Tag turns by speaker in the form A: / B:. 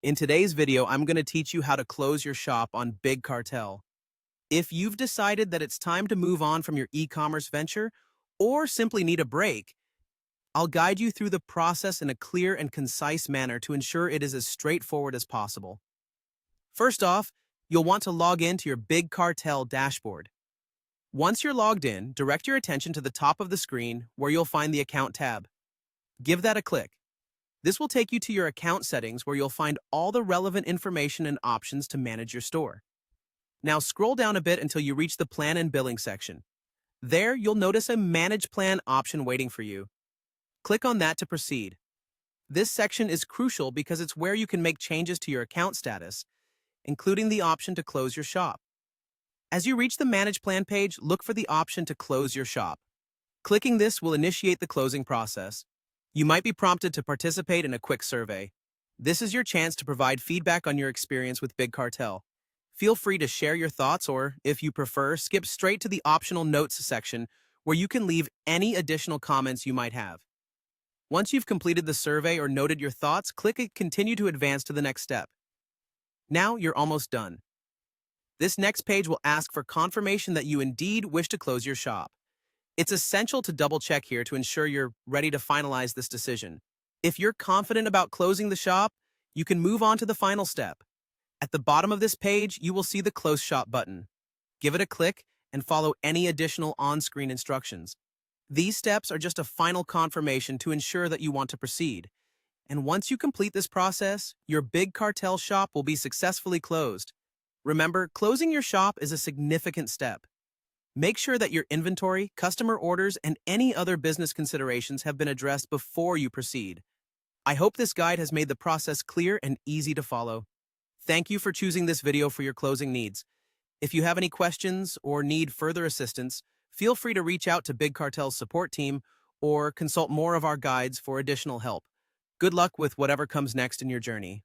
A: In today's video, I'm going to teach you how to close your shop on Big Cartel. If you've decided that it's time to move on from your e-commerce venture or simply need a break, I'll guide you through the process in a clear and concise manner to ensure it is as straightforward as possible. First off, you'll want to log in to your Big Cartel dashboard. Once you're logged in, direct your attention to the top of the screen where you'll find the Account tab. Give that a click. This will take you to your account settings where you'll find all the relevant information and options to manage your store. Now scroll down a bit until you reach the Plan and Billing section. There, you'll notice a Manage Plan option waiting for you. Click on that to proceed. This section is crucial because it's where you can make changes to your account status, including the option to close your shop. As you reach the Manage Plan page, look for the option to close your shop. Clicking this will initiate the closing process. You might be prompted to participate in a quick survey. This is your chance to provide feedback on your experience with Big Cartel. Feel free to share your thoughts or, if you prefer, skip straight to the optional notes section where you can leave any additional comments you might have. Once you've completed the survey or noted your thoughts, click Continue to advance to the next step. Now you're almost done. This next page will ask for confirmation that you indeed wish to close your shop. It's essential to double-check here to ensure you're ready to finalize this decision. If you're confident about closing the shop, you can move on to the final step. At the bottom of this page, you will see the Close Shop button. Give it a click and follow any additional on-screen instructions. These steps are just a final confirmation to ensure that you want to proceed. And once you complete this process, your Big Cartel shop will be successfully closed. Remember, closing your shop is a significant step. Make sure that your inventory, customer orders, and any other business considerations have been addressed before you proceed. I hope this guide has made the process clear and easy to follow. Thank you for choosing this video for your closing needs. If you have any questions or need further assistance, feel free to reach out to Big Cartel's support team or consult more of our guides for additional help. Good luck with whatever comes next in your journey.